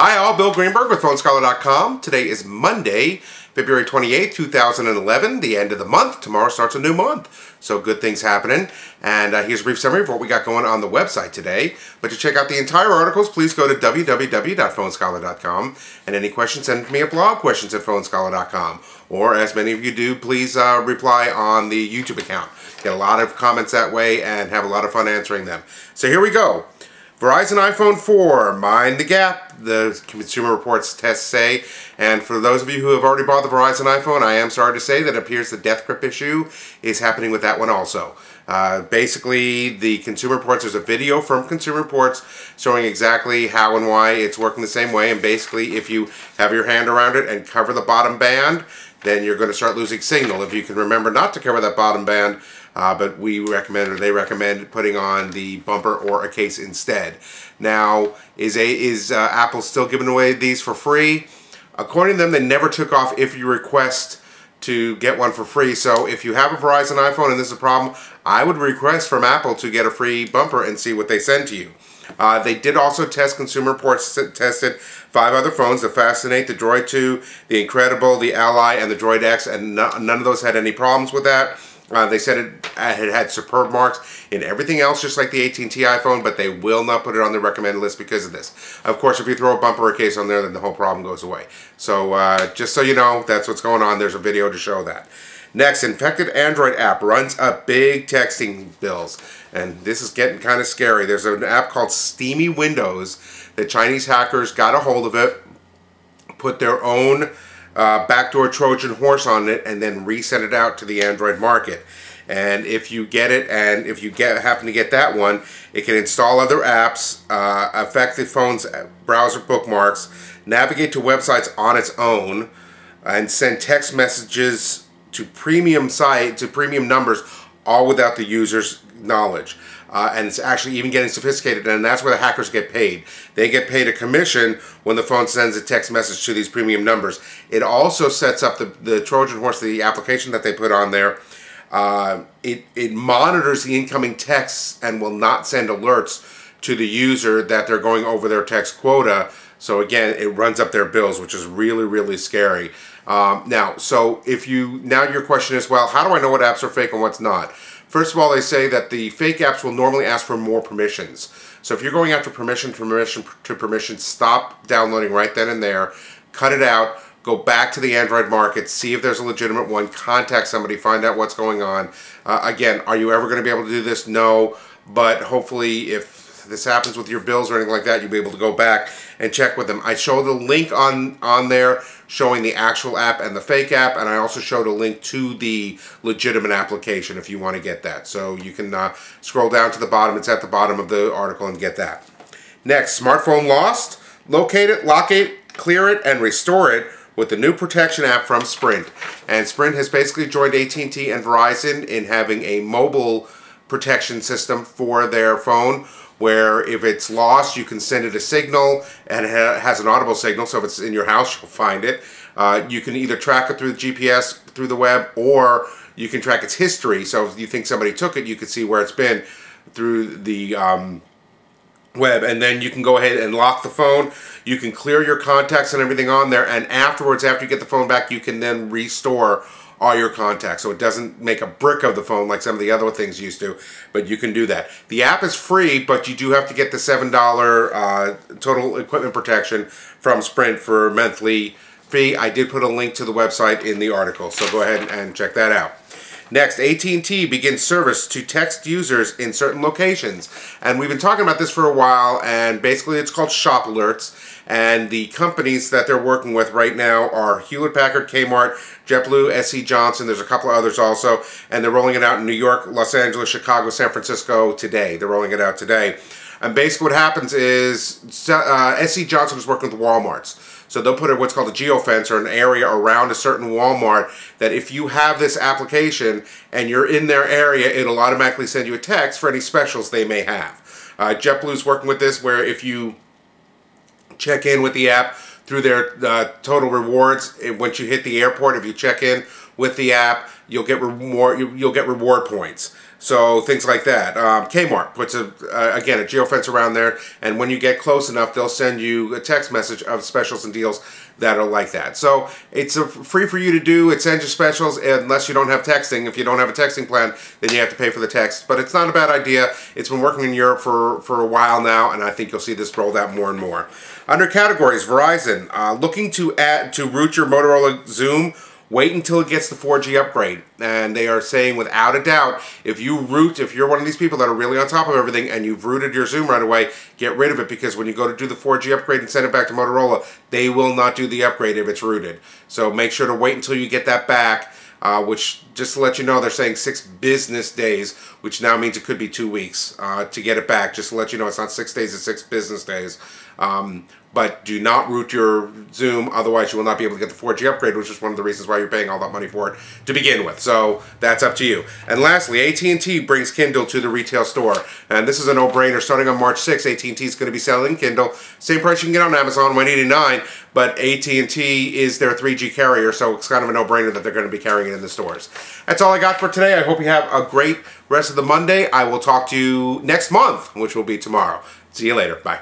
Hi all, Bill Greenberg with PhoneScholar.com. Today is Monday, February 28, 2011, the end of the month. Tomorrow starts a new month, so good things happening. And here's a brief summary of what we got going on the website today. But to check out the entire articles, please go to www.PhoneScholar.com. And any questions, send me a blog, questions@PhoneScholar.com. Or, as many of you do, please reply on the YouTube account. Get a lot of comments that way and have a lot of fun answering them. So here we go. Verizon iPhone4, mind the gap, the Consumer Reports tests say. And for those of you who have already bought the Verizon iPhone, I am sorry to say that it appears the death grip issue is happening with that one also. Basically, the Consumer Reports, there's a video from Consumer Reports showing exactly how and why it's working the same way. And basically, if you have your hand around it and cover the bottom band, then you're going to start losing signal. If you can remember not to cover that bottom band, but we recommend, or they recommend, putting on the bumper or a case instead. Now, is Apple still giving away these for free? According to them, they never took off if you request to get one for free. So if you have a Verizon iPhone and this is a problem, I would request from Apple to get a free bumper and see what they send to you. They did also test, Consumer Reports tested 5 other phones, the Fascinate, the Droid 2, the Incredible, the Ally, and the Droid X, and none of those had any problems with that. They said it had superb marks in everything else, just like the AT&T iPhone, but they will not put it on the recommended list because of this. Of course, if you throw a bumper or case on there, then the whole problem goes away. So just so you know, that's what's going on. There's a video to show that. Next, infected Android app runs up big texting bills. And this is getting kind of scary. There's an app called Steamy Windows. The Chinese hackers got a hold of it, put their own backdoor Trojan horse on it, and then resend it out to the Android market. And if you get it, and if you happen to get that one, it can install other apps, affect the phone's browser bookmarks, navigate to websites on its own, and send text messages to premium numbers, all without the user's knowledge. And it's actually even getting sophisticated, and that's where the hackers get paid. They get paid a commission when the phone sends a text message to these premium numbers. It also sets up the Trojan horse, the application that they put on there. It monitors the incoming texts and will not send alerts to the user that they're going over their text quota. So again, it runs up their bills, which is really, really scary. Now your question is, well, how do I know what apps are fake and what's not? First of all, they say that the fake apps will normally ask for more permissions. So if you're going after permission to permission, stop downloading right then and there, cut it out, go back to the Android market, see if there's a legitimate one, contact somebody, find out what's going on. Again, are you ever going to be able to do this? No, but hopefully if this happens with your bills or anything like that, you'll be able to go back and check with them. I showed a link on there showing the actual app and the fake app, and I also showed a link to the legitimate application if you want to get that. So you can scroll down to the bottom. It's at the bottom of the article and get that. Next, smartphone lost. Locate it, lock it, clear it, and restore it with the new protection app from Sprint. And Sprint has basically joined AT&T and Verizon in having a mobile protection system for their phone, where if it's lost, you can send it a signal, and it has an audible signal, so if it's in your house, you'll find it. You can either track it through the GPS, through the web, or you can track its history. So if you think somebody took it, you can see where it's been through the web, and then you can go ahead and lock the phone. You can clear your contacts and everything on there, and afterwards, after you get the phone back, you can then restore all your contacts, so it doesn't make a brick of the phone like some of the other things used to, but you can do that. The app is free, but you do have to get the $7 total equipment protection from Sprint for monthly fee. I did put a link to the website in the article, so go ahead and check that out. Next, AT&T begins service to text users in certain locations. And we've been talking about this for a while, and basically it's called Shop Alerts. And the companies that they're working with right now are Hewlett-Packard, Kmart, JetBlue, SC Johnson. There's a couple of others also. And they're rolling it out in New York, Los Angeles, Chicago, San Francisco today. They're rolling it out today. And basically what happens is SC Johnson is working with Walmarts. So they'll put what's called a geofence, or an area around a certain Walmart, that if you have this application and you're in their area, it'll automatically send you a text for any specials they may have. JetBlue's working with this, where if you check in with the app through their total rewards, once you hit the airport, if you check in with the app, you'll get reward points. So things like that. Kmart puts again a geofence around there, and when you get close enough, they'll send you a text message of specials and deals that are like that. So it's free for you to do. It sends you specials unless you don't have texting. If you don't have a texting plan, then you have to pay for the text. But it's not a bad idea. It's been working in Europe for a while now, and I think you'll see this rolled out more and more. Under categories, Verizon looking to root your Motorola Xoom. Wait until it gets the 4G upgrade. And they are saying without a doubt, if you're one of these people that are really on top of everything and you've rooted your Xoom right away, get rid of it, because when you go to do the 4G upgrade and send it back to Motorola, they will not do the upgrade if it's rooted. So make sure to wait until you get that back, which, just to let you know, they're saying 6 business days, which now means it could be 2 weeks to get it back. Just to let you know, it's not 6 days, it's 6 business days. But do not root your Xoom, otherwise you will not be able to get the 4G upgrade, which is one of the reasons why you're paying all that money for it to begin with. So that's up to you. And lastly, AT&T brings Kindle to the retail store. And this is a no-brainer. Starting on March 6th, AT&T is going to be selling Kindle. Same price you can get on Amazon, $189, but AT&T is their 3G carrier, so it's kind of a no-brainer that they're going to be carrying it in the stores. That's all I got for today. I hope you have a great rest of the Monday. I will talk to you next month, which will be tomorrow. See you later. Bye.